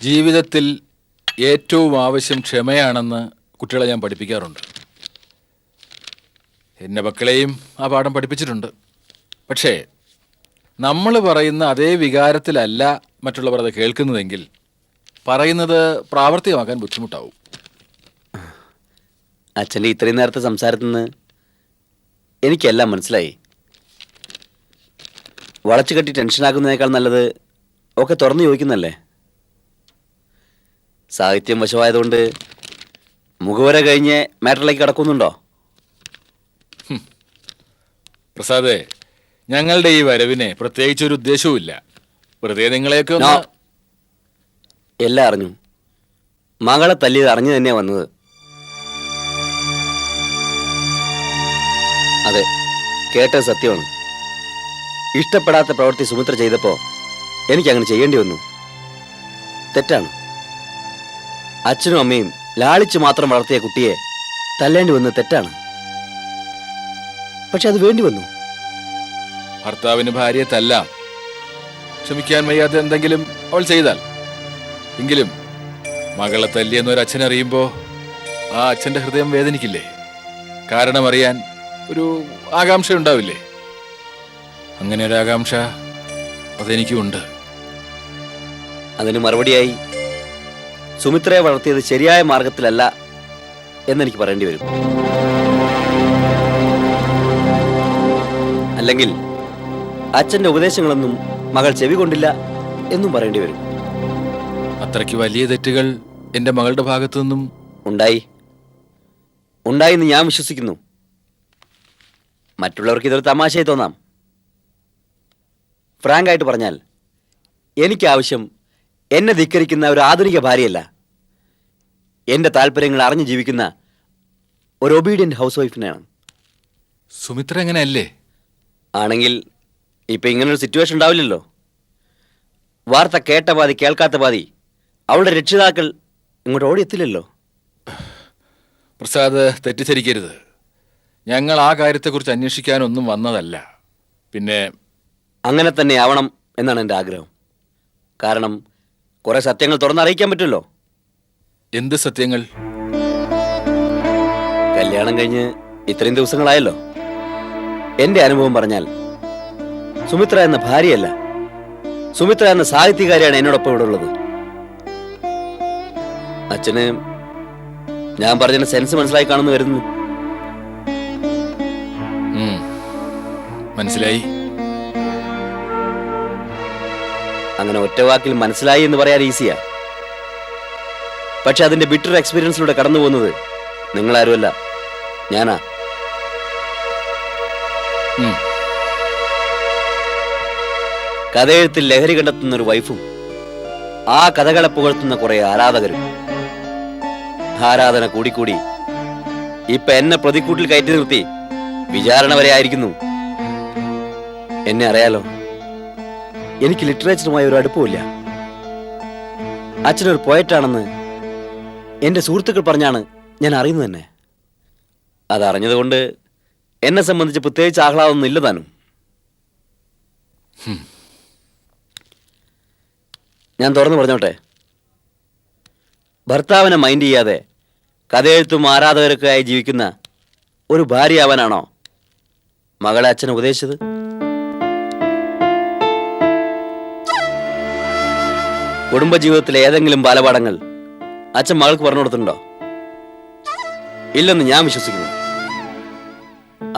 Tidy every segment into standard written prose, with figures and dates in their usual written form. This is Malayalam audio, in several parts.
ജീവിതത്തിൽ ഏറ്റവും ആവശ്യം ക്ഷമയാണെന്ന് കുട്ടികളെ ഞാൻ പഠിപ്പിക്കാറുണ്ട്. എൻ്റെ മക്കളെയും ആ പാഠം പഠിപ്പിച്ചിട്ടുണ്ട്. പക്ഷേ നമ്മൾ പറയുന്ന അതേ വികാരത്തിലല്ല മറ്റുള്ളവർ അത് കേൾക്കുന്നതെങ്കിൽ പറയുന്നത് പ്രാവർത്തികമാക്കാൻ ബുദ്ധിമുട്ടാവും. അച്ഛൻ്റെ ഇത്രയും നേരത്തെ സംസാരത്തിൽ നിന്ന് എനിക്കെല്ലാം മനസ്സിലായി. വളച്ചു കെട്ടി ടെൻഷനാക്കുന്നതിനേക്കാൾ നല്ലത് ഒക്കെ തുറന്നു ചോദിക്കുന്നല്ലേ. സാഹിത്യം വശമായതുകൊണ്ട് മുഖവര കഴിഞ്ഞ് മാറ്ററിലേക്ക് കടക്കുന്നുണ്ടോ? പ്രസാദേ, ഞങ്ങളുടെ ഈ വരവിന് പ്രത്യേകിച്ചൊരു ഉദ്ദേശവുമില്ല. വെറുതെ നിങ്ങളെയൊക്കെ എല്ലാം അറിഞ്ഞു. മകളെ തല്ലിയത് അറിഞ്ഞു തന്നെയാ വന്നത്. അതെ, കേട്ടത് സത്യമാണ്. ഇഷ്ടപ്പെടാത്ത പ്രവൃത്തി സുമിത്ര ചെയ്തപ്പോ എനിക്കങ്ങനെ ചെയ്യേണ്ടി വന്നു. തെറ്റാണ്. അച്ഛനും അമ്മയും ലാളിച്ച് മാത്രം വളർത്തിയ കുട്ടിയെ തല്ലേണ്ടി വന്നത് തെറ്റാണ്. പക്ഷെ അത് വേണ്ടി വന്നു. ഭർത്താവിന് ഭാര്യയെ തല്ലാം, ക്ഷമിക്കാൻ വയ്യാത്ത എന്തെങ്കിലും അവൾ ചെയ്താൽ എങ്കിലും മകളെ തല്ലിയെന്നൊരു അച്ഛനറിയുമ്പോ ആ അച്ഛന്റെ ഹൃദയം വേദനിക്കില്ലേ? കാരണം അറിയാൻ ഒരു ആകാംക്ഷ ഉണ്ടാവില്ലേ? അങ്ങനെ ഒരു ആകാംക്ഷ അതെനിക്കുമുണ്ട്. അതിന് മറുപടിയായി സുമിത്രയെ വളർത്തിയത് ശരിയായ മാർഗത്തിലല്ല എന്നെനിക്ക് പറയേണ്ടി വരും. അല്ലെങ്കിൽ അച്ഛന്റെ ഉപദേശങ്ങളൊന്നും മകൾ ചെവി കൊണ്ടില്ല എന്നും പറയേണ്ടി വരും. അത്രയ്ക്ക് വലിയ തെറ്റുകൾ എന്റെ മകളുടെ ഭാഗത്തു നിന്നും ഉണ്ടായിന്ന് ഞാൻ വിശ്വസിക്കുന്നു. മറ്റുള്ളവർക്ക് ഇതൊരു തമാശയായി തോന്നാം. ഫ്രാങ്കായിട്ട് പറഞ്ഞാൽ എനിക്കാവശ്യം എന്നെ ധിക്കരിക്കുന്ന ഒരു ആധുനിക ഭാര്യയല്ല, എന്റെ താല്പര്യങ്ങൾ അറിഞ്ഞു ജീവിക്കുന്ന ഒരു ഒബീഡിയന്റ് ഹൗസ് വൈഫിനെയാണ്. സുമിത്ര എങ്ങനെയല്ലേ? ആണെങ്കിൽ ഇപ്പൊ ഇങ്ങനൊരു സിറ്റുവേഷൻ ഉണ്ടാവില്ലല്ലോ. വാർത്ത കേട്ട പാതി കേൾക്കാത്ത പാതി അവളുടെ രക്ഷിതാക്കൾ ഇങ്ങോട്ട് ഓടിയെത്തില്ലല്ലോ. പ്രസാദ്, തെറ്റിദ്ധരിക്കരുത്. ഞങ്ങൾ ആ കാര്യത്തെക്കുറിച്ച് അന്വേഷിക്കാനൊന്നും വന്നതല്ല. പിന്നെ അങ്ങനെ തന്നെ ആവണം എന്നാണ് എൻ്റെ ആഗ്രഹം. കാരണം കുറെ സത്യങ്ങൾ തുറന്നറിയിക്കാൻ പറ്റുമല്ലോ. എന്ത് സത്യങ്ങൾ? കല്യാണം കഴിഞ്ഞ് ഇത്രയും ദിവസങ്ങളായല്ലോ. എന്റെ അനുഭവം പറഞ്ഞാൽ സുമിത്ര എന്ന ഭാര്യയല്ല, സുമിത്ര എന്ന സാഹിത്യകാരിയാണ് എന്നോടൊപ്പം ഇവിടെ ഉള്ളത്. അച്ഛന് ഞാൻ പറഞ്ഞ സെൻസ് മനസ്സിലായി കാണുന്നു വരുന്നു. മനസ്സിലായി. അങ്ങനെ ഒറ്റവാക്കിൽ മനസ്സിലായി എന്ന് പറയാൻ ഈസിയാ. പക്ഷെ അതിന്റെ ബിറ്റർ എക്സ്പീരിയൻസിലൂടെ കടന്നു പോകുന്നത് നിങ്ങളാരുമല്ല, ഞാനാ. കഥയെഴുത്തിൽ ലഹരി കണ്ടെത്തുന്ന ഒരു വൈഫും ആ കഥകളെ പുകഴ്ത്തുന്ന കുറെ ആരാധകരും. ആരാധന കൂടിക്കൂടി ഇപ്പൊ എന്നെ പ്രതിക്കൂട്ടിൽ കയറ്റി നിർത്തി വിചാരണ വരെ ആയിരിക്കുന്നു. എന്നെ അറിയാലോ, എനിക്ക് ലിറ്ററേച്ചറുമായി ഒരു അടുപ്പമില്ല. അച്ഛനൊരു പോയറ്റാണെന്ന് എന്റെ സുഹൃത്തുക്കൾ പറഞ്ഞാണ് ഞാൻ അറിയുന്നത് തന്നെ. അതറിഞ്ഞതുകൊണ്ട് എന്നെ സംബന്ധിച്ച് പ്രത്യേകിച്ച് ആഹ്ലാദമൊന്നും ഇല്ല താനും. ഞാൻ തുറന്നു പറഞ്ഞോട്ടെ, ഭർത്താവിനെ മൈൻഡ് ചെയ്യാതെ കഥയെഴുത്തും ആരാധകരൊക്കെ ആയി ജീവിക്കുന്ന ഒരു ഭാര്യയാവാനാണോ മകളെ അച്ഛൻ ഉപദേശിച്ചത്? കുടുംബജീവിതത്തിലെ ഏതെങ്കിലും ബാലപാഠങ്ങൾ അച്ഛൻ മകൾക്ക് പറഞ്ഞു കൊടുത്തിട്ടുണ്ടോ? ഇല്ലെന്ന് ഞാൻ വിശ്വസിക്കുന്നു.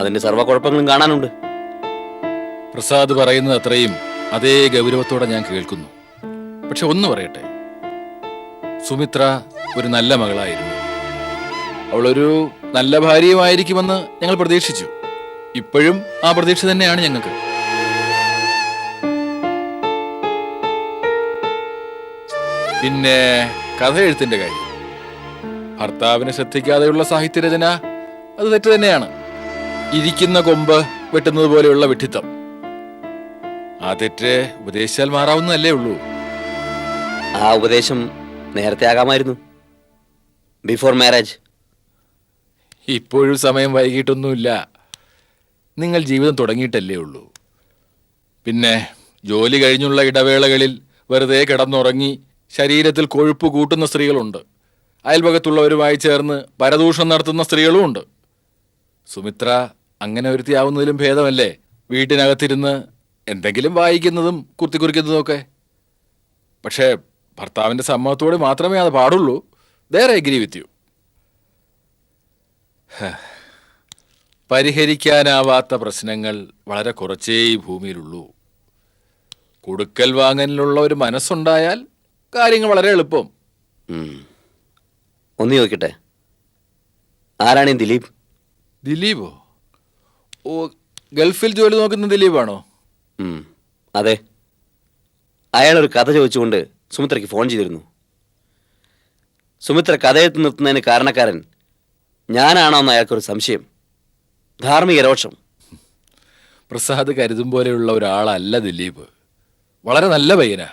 അതിന്റെ സർവ്വ കുഴപ്പങ്ങളും കാണാനുണ്ട്. പ്രസാദ് പറയുന്നത് അത്രയും അതേ ഗൗരവത്തോടെ ഞാൻ കേൾക്കുന്നു. പക്ഷെ ഒന്ന് പറയട്ടെ, സുമിത്ര ഒരു നല്ല മകളായിരുന്നു. അവളൊരു നല്ല ഭാര്യയുമായിരിക്കുമെന്ന് ഞങ്ങൾ പ്രതീക്ഷിച്ചു. ഇപ്പോഴും ആ പ്രതീക്ഷ തന്നെയാണ് ഞങ്ങൾക്ക്. പിന്നെ കഥ എഴുത്തിന്റെ കാര്യം, ഭർത്താവിനെ ശ്രദ്ധിക്കാതെയുള്ള സാഹിത്യരചന അത് തെറ്റ് തന്നെയാണ്. ഇരിക്കുന്ന കൊമ്പ് വെട്ടുന്നത് പോലെയുള്ള വിഡ്ഢിത്തം. ആ തെറ്റ് ഉപദേശിച്ചാൽ മാറാവുന്നതല്ലേ ഉള്ളൂ. ആ ഉപദേശം നേരത്തെ ആകാമായിരുന്നു, ബിഫോർ മാരേജ്. ഇപ്പോഴും സമയം വൈകിട്ടൊന്നുമില്ല. നിങ്ങൾ ജീവിതം തുടങ്ങിയിട്ടല്ലേ ഉള്ളൂ. പിന്നെ ജോലി കഴിഞ്ഞുള്ള ഇടവേളകളിൽ വെറുതെ കിടന്നുറങ്ങി ശരീരത്തിൽ കൊഴുപ്പ് കൂട്ടുന്ന സ്ത്രീകളുണ്ട്. അയൽപക്കത്തുള്ളവരുമായി ചേർന്ന് പരദൂഷണം നടത്തുന്ന സ്ത്രീകളുമുണ്ട്. സുമിത്ര അങ്ങനെ ഒരുത്തിയാവുന്നതിലും ഭേദമല്ലേ വീട്ടിനകത്തിരുന്ന് എന്തെങ്കിലും വായിക്കുന്നതും കുറിക്കുന്നതും ഒക്കെ. പക്ഷേ ഭർത്താവിൻ്റെ സമ്മതത്തോടെ മാത്രമേ അത് പാടുള്ളൂ. വേറെ എഗ്രി വിത്ത് യു. പരിഹരിക്കാനാവാത്ത പ്രശ്നങ്ങൾ വളരെ കുറച്ചേ ഈ ഭൂമിയിലുള്ളൂ. കൊടുക്കൽ വാങ്ങലിലുള്ള ഒരു മനസ്സുണ്ടായാൽ കാര്യങ്ങൾ വളരെ എളുപ്പം. ഒന്ന് ചോദിക്കട്ടെ, ആരാണ് ഈ ദിലീപ്? ദിലീപോ? ഓ, ഗൾഫിൽ ജോലി നോക്കുന്ന ദിലീപാണോ? അതെ. അയാളൊരു കഥ ചോദിച്ചുകൊണ്ട് സുമിത്രയ്ക്ക് ഫോൺ ചെയ്തിരുന്നു. സുമിത്ര കഥയെത്തി നിർത്തുന്നതിന് കാരണക്കാരൻ ഞാനാണോ എന്ന് അയാൾക്കൊരു സംശയം. ധാർമ്മിക രോഷം. പ്രസാദ് കരുതും പോലെയുള്ള ഒരാളല്ല ദിലീപ്. വളരെ നല്ല പയ്യനാ.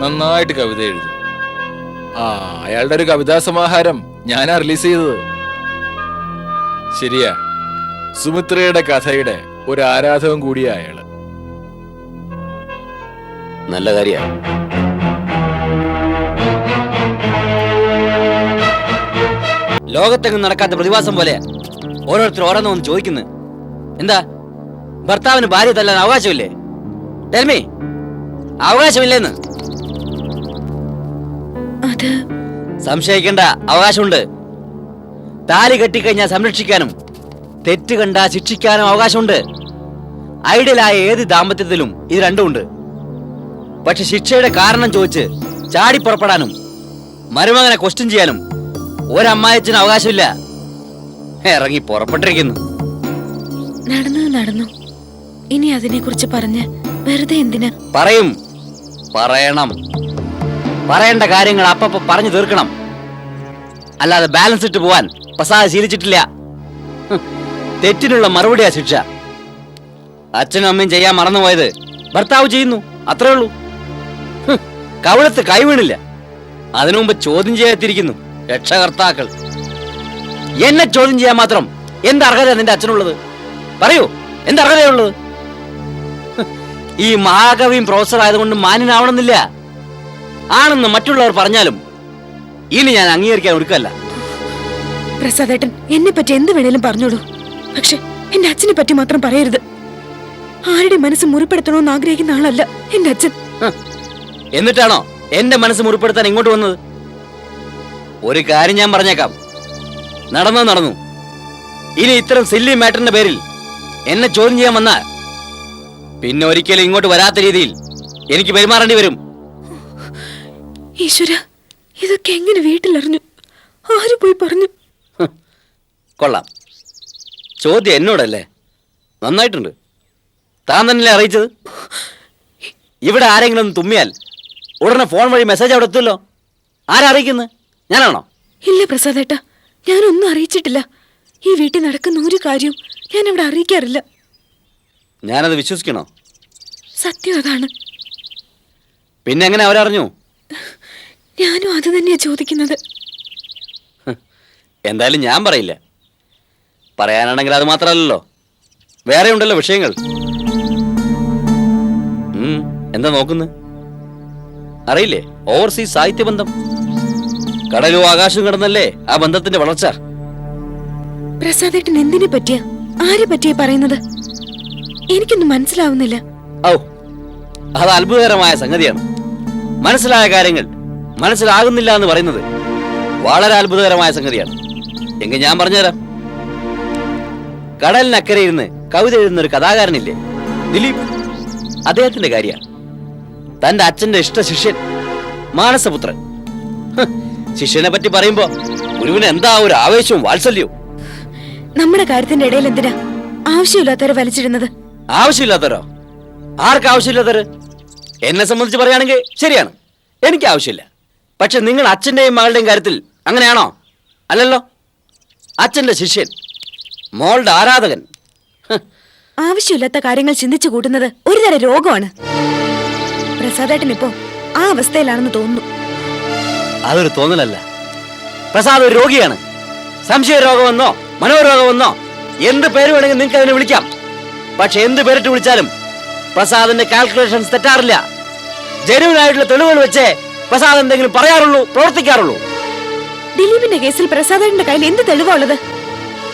നന്നായിട്ട് കവിത എഴുതും. അയാളുടെ ഒരു കവിതാ സമാഹാരം ഞാനാ റിലീസ് ചെയ്തത്. ശരിയാ, സുമിത്രയുടെ കഥയുടെ ഒരു ആരാധകൻ കൂടിയാ അയാള്. നല്ല കാര്യമാണ്. ലോകത്തെങ്ങും നടക്കാത്ത പ്രതിഭാസം പോലെ ഓരോരുത്തർ ഓരോന്നൊന്ന് ചോദിക്കുന്നു. എന്താ, ഭർത്താവിന് ഭാര്യ തല്ലാൻ അവകാശമില്ലേ? ടെൽമി, അവകാശമില്ലെന്ന്. സംശയിക്കേണ്ട, അവകാശമുണ്ട്. താലി കെട്ടിക്കഴിഞ്ഞാൽ സംരക്ഷിക്കാനും തെറ്റ് കണ്ടാ ശിക്ഷിക്കാനും അവകാശമുണ്ട്. ഐഡിയലായ ഏത് ദാമ്പത്യത്തിലും ഇത് രണ്ടുമുണ്ട്. പക്ഷെ ശിക്ഷയുടെ കാരണം ചോദിച്ച് ചാടിപ്പുറപ്പെടാനും മരുമകനെ ക്വസ്റ്റ്യൻ ചെയ്യാനും ഒരമ്മായച്ചന് അവകാശമില്ല. ഇറങ്ങി പുറപ്പെട്ടിരിക്കുന്നു. നടന്നു. ഇനി അതിനെ കുറിച്ച് പറഞ്ഞ് വെറുതെ എന്തിനാ? പറയണം. പറയേണ്ട കാര്യങ്ങൾ അപ്പപ്പോ പറഞ്ഞു തീർക്കണം. അല്ലാതെ ബാലൻസ് ഇട്ട് പോവാൻ പ്രസാദ് ശീലിച്ചിട്ടില്ല. തെറ്റിനുള്ള മറുപടിയാ ശിക്ഷ. അച്ഛനും അമ്മയും ചെയ്യാൻ മറന്നുപോയത് ഭർത്താവ് ചെയ്യുന്നു, അത്രേ ഉള്ളൂ. കവിളത്ത് കൈവീണില്ല, അതിനു മുമ്പ് ചോദ്യം ചെയ്യാത്തിരിക്കുന്നു രക്ഷകർത്താക്കൾ. എന്നെ ചോദ്യം ചെയ്യാൻ മാത്രം എന്തർഹത നിന്റെ അച്ഛനുള്ളത്? പറയൂ, എന്തർഹതയുള്ളത്? ഈ മഹാകവിയും പ്രൊഫസർ ആയതുകൊണ്ട് മാന്യനാവണമെന്നില്ല. ആണെന്ന് മറ്റുള്ളവർ പറഞ്ഞാലും ഇനി ഞാൻ അംഗീകരിക്കാൻ ഒരുക്കല്ല. പ്രസാദേട്ടൻ എന്നെ പറ്റി എന്ത് വേണേലും പറഞ്ഞോളൂ, പക്ഷെ എന്റെ അച്ഛനെ പറ്റി മാത്രം പറയരുത്. ആരുടെ മനസ്സ് മുറിപ്പെടുത്തണമെന്ന് ആഗ്രഹിക്കുന്ന ആളല്ല എന്റെ അച്ഛൻ. എന്നിട്ടാണോ എന്റെ മനസ്സ് മുറിപ്പെടുത്താൻ ഇങ്ങോട്ട് വന്നത്? ഒരു കാര്യം ഞാൻ പറഞ്ഞേക്കാം, നടന്നു. ഇനി ഇത്തരം സില്ലി മാറ്ററിന്റെ പേരിൽ എന്നെ ചോദ്യം ചെയ്യാൻ വന്നാൽ പിന്നെ ഒരിക്കലും ഇങ്ങോട്ട് വരാത്ത രീതിയിൽ എനിക്ക് പെരുമാറേണ്ടി വരും. ഈശ്വര, ഇതൊക്കെ എങ്ങനെ വീട്ടിലറിഞ്ഞു? ആര് പോയി പറഞ്ഞു? കൊള്ളാം, ചോദ്യം എന്നോടല്ലേ? നന്നായിട്ടുണ്ട്. താൻ തന്നെയല്ലേ അറിയിച്ചത്? ഇവിടെ ആരെങ്കിലും ഒന്ന് തുമ്മിയാൽ ഉടനെ ഫോൺ വഴി മെസ്സേജ് അവിടെ എത്തുമല്ലോ. ആരറിയിക്കുന്നത്? ഞാനാണോ? ഇല്ല പ്രസാദേട്ടാ, ഞാനൊന്നും അറിയിച്ചിട്ടില്ല. ഈ വീട്ടിൽ നടക്കുന്ന ഒരു കാര്യവും ഞാൻ അവിടെ അറിയിക്കാറില്ല. ഞാനത് വിശ്വസിക്കണോ? സത്യം അതാണ്. പിന്നെ എങ്ങനെ അവരറിഞ്ഞു? ഞാനും അത് തന്നെയാ ചോദിക്കുന്നത്. എന്തായാലും ഞാൻ പറയില്ല. പറയാനാണെങ്കിൽ അത് മാത്രമല്ലല്ലോ, വേറെ ഉണ്ടല്ലോ വിഷയങ്ങൾ. എന്താ നോക്കുന്നത്? അറിയില്ലേ, ഓവർസീസ് സാഹിത്യബന്ധം. കടലും ആകാശവും കിടന്നല്ലേ ആ ബന്ധത്തിന്റെ വളർച്ച. പ്രസാദേട്ടൻ എന്തിനെ പറ്റിയാ, ആരെ പറ്റിയാ പറയുന്നത്? എനിക്കൊന്നും മനസ്സിലാവുന്നില്ല. അത് അത്ഭുതകരമായ സംഗതിയാണ്. മനസ്സിലായ കാര്യങ്ങൾ മനസ്സിലാകുന്നില്ല എന്ന് പറയുന്നത് വളരെ അത്ഭുതകരമായ സംഗതിയാണ്. എങ്കിൽ ഞാൻ പറഞ്ഞുതരാം. കടലിനക്കരെ ഇരുന്ന് കവിത എഴുതുന്ന ഒരു കഥാകാരനില്ലേ, ദിലീപ്? അദ്ദേഹത്തിന്റെ കാര്യമാണ്. തന്റെ അച്ഛന്റെ ഇഷ്ട ശിഷ്യൻ, മാനസപുത്രൻ. ശിഷ്യനെ പറ്റി പറയുമ്പോ ഗുരുവിന് എന്താ ഒരു ആവേശവും വാത്സല്യവും. നമ്മുടെ കാര്യത്തിന്റെ ഇടയിൽ എന്തിനാ ആവശ്യമില്ലാത്തവരെ വലിച്ചിരുന്നത്? ആവശ്യമില്ലാത്തവരോ? ആർക്ക് ആവശ്യമില്ലാത്തവര്? എന്നെ സംബന്ധിച്ച് പറയുകയാണെങ്കിൽ ശരിയാണ്, എനിക്ക് ആവശ്യമില്ല. പക്ഷെ നിങ്ങൾ അച്ഛന്റെയും മകളുടെയും കാര്യത്തിൽ അങ്ങനെയാണോ? അല്ലല്ലോ. അച്ഛന്റെ ശിഷ്യൻ, മോളുടെ ആരാധകൻ. ആവശ്യമില്ലാത്ത കാര്യങ്ങൾ ചിന്തിച്ചു കൂട്ടുന്നത് ഒരുതരം രോഗമാണ്. പ്രസാദേട്ടൻ ഇപ്പോ ആ അവസ്ഥയിലാണെന്ന് തോന്നുന്നു. അതൊരു തോന്നലല്ല, പ്രസാദ് ഒരു രോഗിയാണ്. സംശയ രോഗമെന്നോ മനോരോഗമെന്നോ എന്ത് പേര് വേണമെങ്കിൽ നിങ്ങൾക്ക് അതിനെ വിളിക്കാം. പക്ഷെ എന്ത് പേരിട്ട് വിളിച്ചാലും പ്രസാദിന്റെ കാൽക്കുലേഷൻസ് തെറ്റാറില്ല. ജനുവിനായിട്ടുള്ള തെളിവുകൾ വെച്ചേ പ്രസാദ് എന്തെങ്കിലും പറയാറുള്ളൂ, പ്രവർത്തിക്കാറുള്ളൂ. ദിലീപിന്റെ കേസിൽ പ്രസാദേട്ടന്റെ കയ്യിൽ എന്ത് തെളിവാ ഉള്ളത്?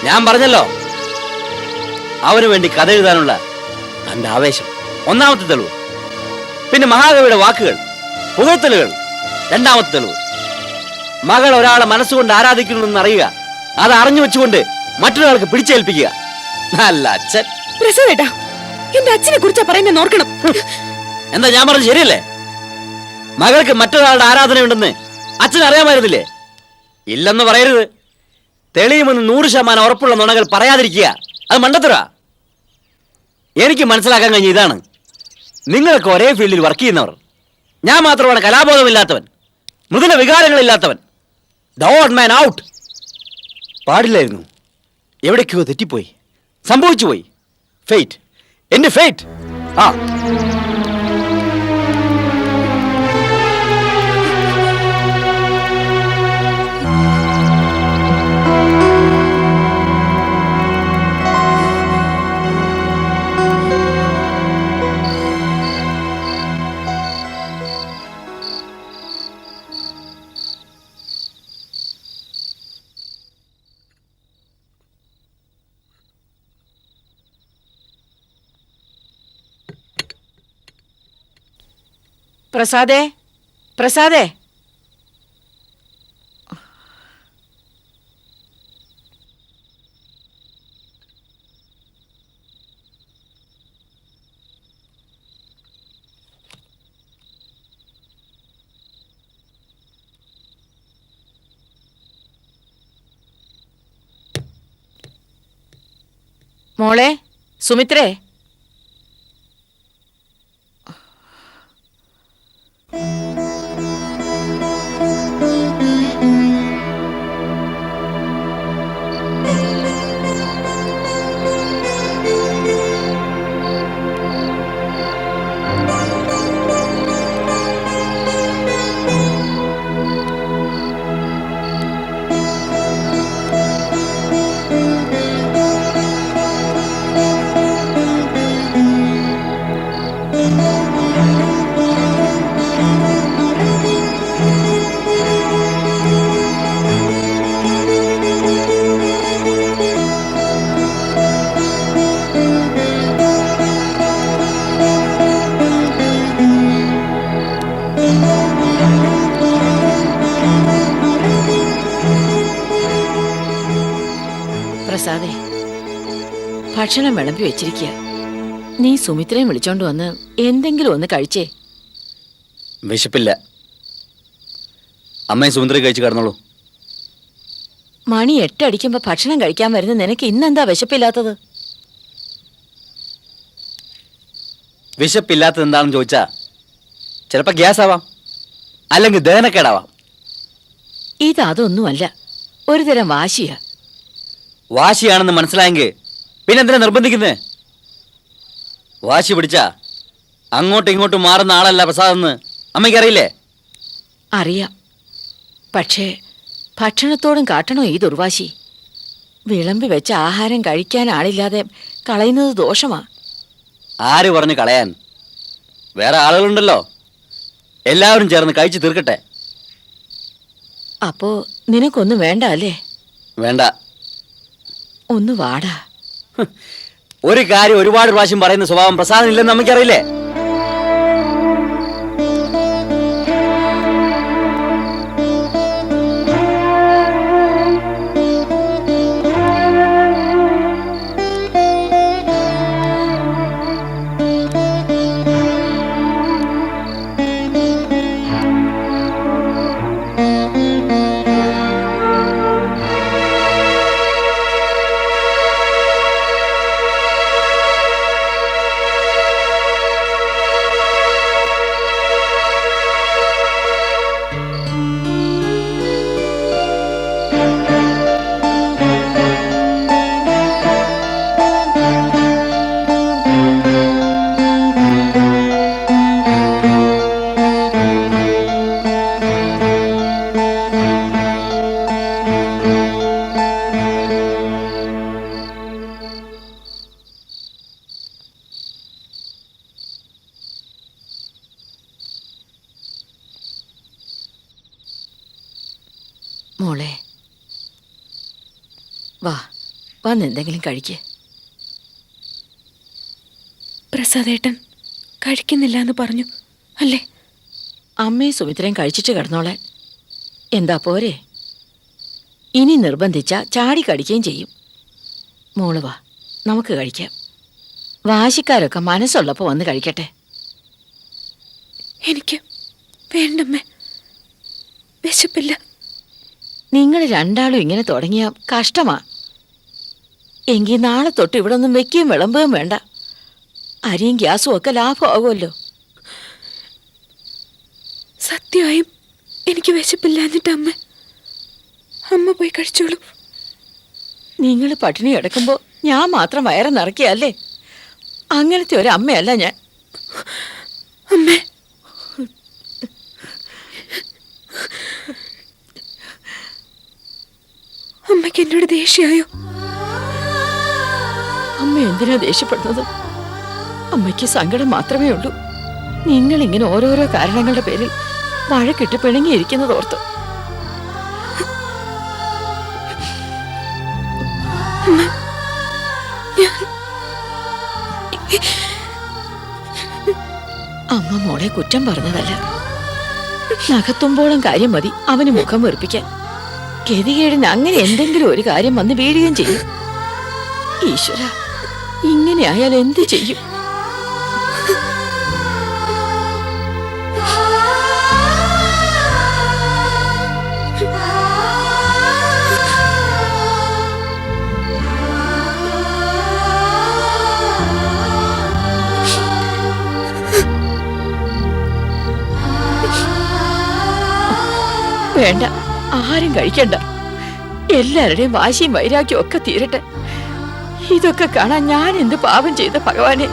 ഞാൻ പറഞ്ഞല്ലോ, അവന് വേണ്ടി കഥ എഴുതാനുള്ള തന്റെ ആവേശം ഒന്നാമത്തെ തെളിവ്. പിന്നെ മഹാകവിയുടെ വാക്കുകൾ, പുകഴ്ത്തലുകൾ രണ്ടാമത്തെ തെളിവ്. മകൾ ഒരാളെ മനസ്സുകൊണ്ട് ആരാധിക്കണമെന്ന് അറിയുക, അത് അറിഞ്ഞു വെച്ചുകൊണ്ട് മറ്റൊരാൾക്ക് പിടിച്ചേൽപ്പിക്കുക. നല്ല അച്ഛൻ. പ്രസാദേട്ടാ, എന്റെ അച്ഛനെ കുറിച്ചാ പറയുന്നത് ഓർക്കണം. എന്താ ഞാൻ പറഞ്ഞത് ശരിയല്ലേ? മകൾക്ക് മറ്റൊരാളുടെ ആരാധനയുണ്ടെന്ന് അച്ഛൻ അറിയാമായിരുന്നില്ലേ? ഇല്ലെന്ന് പറയരുത്. തെളിയുമെന്ന് 100% ഉറപ്പുള്ള നുണകൾ പറയാതിരിക്കുക, അത് മണ്ടത്തരാ. എനിക്ക് മനസ്സിലാക്കാൻ കഴിഞ്ഞ ഇതാണ്, നിങ്ങളൊക്കെ ഒരേ ഫീൽഡിൽ വർക്ക് ചെയ്യുന്നവർ. ഞാൻ മാത്രമാണ് കലാബോധമില്ലാത്തവൻ, മൃദുല വികാരങ്ങളില്ലാത്തവൻ. The odd man out. പാടില്ലായിരുന്നു, എവിടേക്കോ തെറ്റിപ്പോയി, സംഭവിച്ചു പോയി. ഫെയ്റ്റ്, എന്റെ ഫെയ്റ്റ്. ആ പ്രസാദേ, പ്രസാദേ. മോളെ സുമിത്രേ, പ്രസാദേ, ഭക്ഷണം വിളമ്പി വെച്ചിരിക്കുക. നീ സുമിത്രയും വിളിച്ചോണ്ട് വന്ന് എന്തെങ്കിലും ഒന്ന് കഴിച്ചേ. വിശപ്പില്ല. അമ്മയും സുമന്ത്രയും കഴിച്ച് കിടന്നോളൂ. മണി 8 അടിക്കുമ്പോ ഭക്ഷണം കഴിക്കാൻ വരുന്ന നിനക്ക് ഇന്നെന്താ വിശപ്പില്ലാത്തത്? വിശപ്പില്ലാത്തത് എന്താണെന്ന് ചോദിച്ചാ ചിലപ്പോ ഗ്യാസ് ആവാം, അല്ലെങ്കിൽ ദഹനക്കേടാവാം. ഇതൊന്നുമല്ല, ഒരു തരം വാശിയാ. വാശിയാണെന്ന് മനസ്സിലായെങ്കിൽ പിന്നെ എന്തിനാ നിർബന്ധിക്കുന്നേ? വാശി പിടിച്ചാ അങ്ങോട്ടും ഇങ്ങോട്ടും മാറുന്ന ആളല്ല പ്രസാദെന്ന് അമ്മയ്ക്കറിയില്ലേ? അറിയാം. പക്ഷേ ഭക്ഷണത്തോടും കാട്ടണോ ഈ ദുർവാശി? വിളമ്പി വെച്ച ആഹാരം കഴിക്കാൻ ആളില്ലാതെ കളയുന്നത് ദോഷമാ. ആര് പറഞ്ഞു കളയാൻ? വേറെ ആളുകളുണ്ടല്ലോ, എല്ലാവരും ചേർന്ന് കഴിച്ചു തീർക്കട്ടെ. അപ്പോ നിനക്കൊന്നും വേണ്ട അല്ലേ? വേണ്ട. ഒന്ന് വാടാ. ഒരു കാര്യം ഒരുപാട് പ്രാവശ്യം പറയുന്ന സ്വഭാവം പ്രസാദനില്ലെന്ന് നമുക്കറിയില്ലേ? മോളെ വാ വന്ന് എന്തെങ്കിലും കഴിക്ക്. പ്രസാദേട്ടൻ കഴിക്കുന്നില്ല എന്ന് പറഞ്ഞു അല്ലേ? അമ്മയും സുമിത്രയും കഴിച്ചിട്ട് കിടന്നോളാൻ. എന്താ പോരെ? ഇനി നിർബന്ധിച്ച ചാടി കടിക്കുകയും ചെയ്യും. മോള് വാ, നമുക്ക് കഴിക്കാം. വാശിക്കാരൊക്കെ മനസ്സുള്ളപ്പോൾ വന്ന് കഴിക്കട്ടെ. എനിക്ക് വേണ്ടമ്മേ, വിശപ്പില്ല. നിങ്ങൾ രണ്ടാളും ഇങ്ങനെ തുടങ്ങിയ കഷ്ടമാ. എങ്കിൽ നാളെ തൊട്ട് ഇവിടെ ഒന്നും വെക്കുകയും വിളമ്പുകയും വേണ്ട. അരിയും ഗ്യാസും ഒക്കെ ലാഭമാകുമല്ലോ. സത്യമായും എനിക്ക് വിശപ്പില്ല എന്നിട്ട് അമ്മ പോയി കഴിച്ചോളൂ. നിങ്ങൾ പട്ടിണി കിടക്കുമ്പോൾ ഞാൻ മാത്രം വയറ് നിറയ്ക്കുകയല്ലേ? അങ്ങനത്തെ ഒരു അമ്മയല്ല ഞാൻ. അമ്മേ, അമ്മയ്ക്ക് എന്നോട് ദേഷ്യായോ? അമ്മ എന്തിനാ ദേഷ്യപ്പെടുന്നത്? അമ്മയ്ക്ക് സങ്കടം മാത്രമേ ഉള്ളൂ. നിങ്ങൾ ഇങ്ങനെ ഓരോരോ കാരണങ്ങളുടെ പേരിൽ വഴക്കിട്ട് പിണങ്ങിയിരിക്കുന്നത് ഓർത്ത്. അമ്മ മോളെ കുറ്റം പറഞ്ഞതല്ല. നഖത്തുമ്പോളം കാര്യം മതി അവന് മുഖം വെറുപ്പിക്കാൻ. ഗതികേടിന് അങ്ങനെ എന്തെങ്കിലും ഒരു കാര്യം വന്ന് വീഴുകയും ചെയ്യും. ഈശ്വര, ഇങ്ങനെ ആയാൽ എന്ത് ചെയ്യും? വേണ്ട, ആരും കഴിക്കണ്ട. എല്ലാവരുടെയും വാശിയും വൈരാഗ്യവും ഒക്കെ തീരട്ടെ. ഇതൊക്കെ കാണാൻ ഞാൻ എന്ത് പാപം ചെയ്ത ഭഗവാനെ.